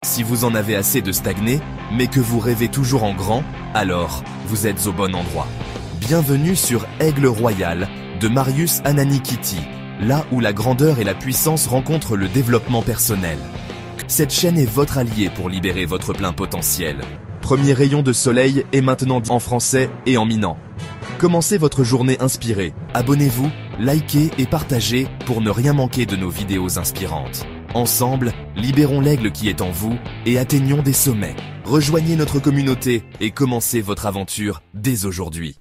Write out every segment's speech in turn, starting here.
Si vous en avez assez de stagner, mais que vous rêvez toujours en grand, alors vous êtes au bon endroit. Bienvenue sur Aigle Royal de Marius Ananikiti, là où la grandeur et la puissance rencontrent le développement personnel. Cette chaîne est votre allié pour libérer votre plein potentiel. Premier rayon de soleil est maintenant en français et en minant. Commencez votre journée inspirée. Abonnez-vous, likez et partagez pour ne rien manquer de nos vidéos inspirantes. Ensemble, libérons l'aigle qui est en vous et atteignons des sommets. Rejoignez notre communauté et commencez votre aventure dès aujourd'hui.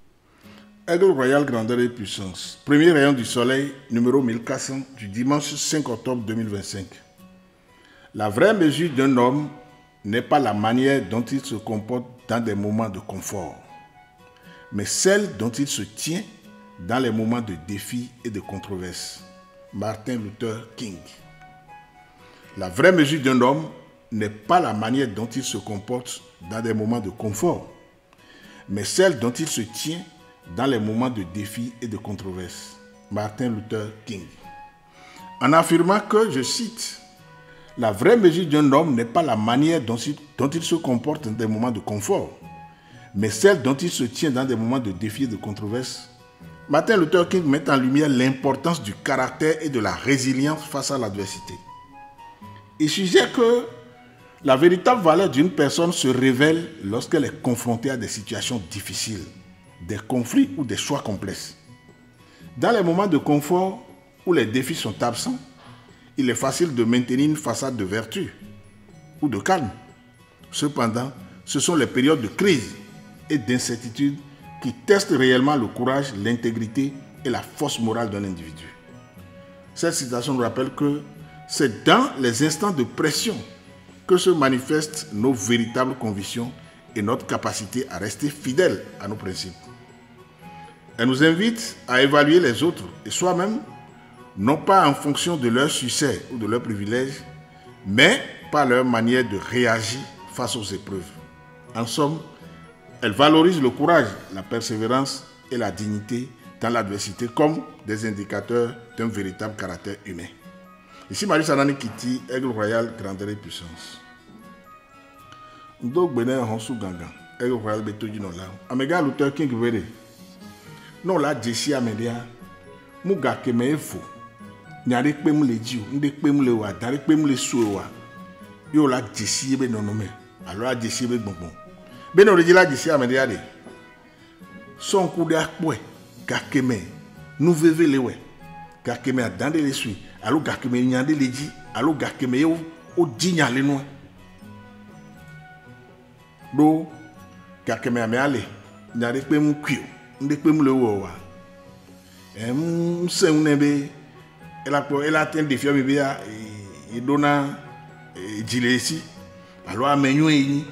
Aigle Royal, grandeur et puissance. Premier rayon du soleil, numéro 1400 du dimanche 5 octobre 2025. La vraie mesure d'un homme n'est pas la manière dont il se comporte dans des moments de confort, mais celle dont il se tient dans les moments de défi et de controverse. Martin Luther King. La vraie mesure d'un homme n'est pas la manière dont il se comporte dans des moments de confort, mais celle dont il se tient dans les moments de défi et de controverse. Martin Luther King. En affirmant que, je cite, « La vraie mesure d'un homme n'est pas la manière dont il se comporte dans des moments de confort, mais celle dont il se tient dans des moments de défi et de controverse. » Martin Luther King met en lumière l'importance du caractère et de la résilience face à l'adversité. Il suggère que la véritable valeur d'une personne se révèle lorsqu'elle est confrontée à des situations difficiles, des conflits ou des choix complexes. Dans les moments de confort où les défis sont absents, il est facile de maintenir une façade de vertu ou de calme. Cependant, ce sont les périodes de crise et d'incertitude qui testent réellement le courage, l'intégrité et la force morale d'un individu. Cette citation nous rappelle que c'est dans les instants de pression que se manifestent nos véritables convictions et notre capacité à rester fidèles à nos principes. Elle nous invite à évaluer les autres et soi-même, non pas en fonction de leur succès ou de leurs privilèges, mais par leur manière de réagir face aux épreuves. En somme, elle valorise le courage, la persévérance et la dignité dans l'adversité comme des indicateurs d'un véritable caractère humain. Ici, Marius Ananikiti, Aigle Royal, grandeur et puissance. Donc, Benin Honsu Gangan, Aigle Royal, Betoji non là. Amega Luther King Vere. Non là, Jessie Amedia. Muga Keme Fo. Nyare Pem le Jiu, Nde Pem le Wa, Dare Pem le Suwa. Yo là, Jessie Ebe non nommé. Alors, Jessie Ebe bonbon. Ben, on dit là, Jessie Amedia. Son coup d'acque, Gakeme. Nous veve le ouais. Gakeme a dande les suies. Alors Gakeme nyande les dit. Alors Gakeme au digna les noix. Do Gakeme a me ale. Nyade pe mu kwio. Nde pe mu le wa. Se unebe. Elle a ten défi me bia. Et dona. Jile ici. Alors a menyo yi.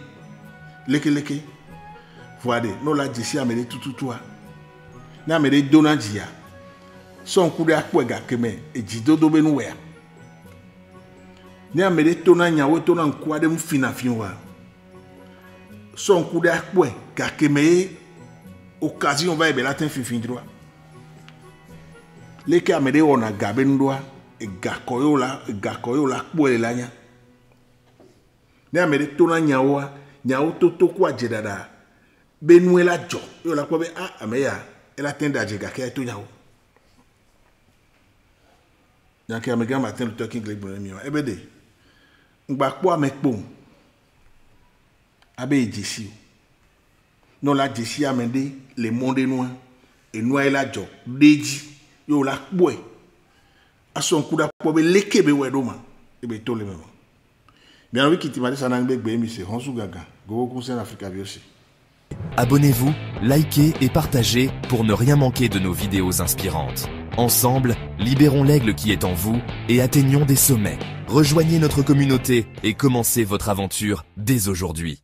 Leke. Voade. No la jisi a me de tout toi. Na me de dona jia. Son coup d'acque Gakeme et Jidodo Benoué. Ni amede tona nyawe tona nkwa de mfina finwa. Son coup d'acque Gakeme occasion va ebe latin fin droit. Leke amede ona gabendoa e gakoyo la kwe lanya. Ni amede tona nyawo toto kwa jedada. Benoué la jo. Yo la kwa be ameya. Elle atteint d'agir Gakea to nyawo. Donc, il y a Martin Luther King qui est ebede. Ngba avec pom. Abe Jessie. Non la Jessie amende le monde noir et noir la jo. Deji yo la boy. A son coup d'apobe lekebe wedoma. Ebe to le même. Bien oui qui t'imagine ça n'angbe gbe c'est Honsu Gaga. Go concert Africa aussi. Abonnez-vous, likez et partagez pour ne rien manquer de nos vidéos inspirantes. Ensemble, libérons l'aigle qui est en vous et atteignons des sommets. Rejoignez notre communauté et commencez votre aventure dès aujourd'hui.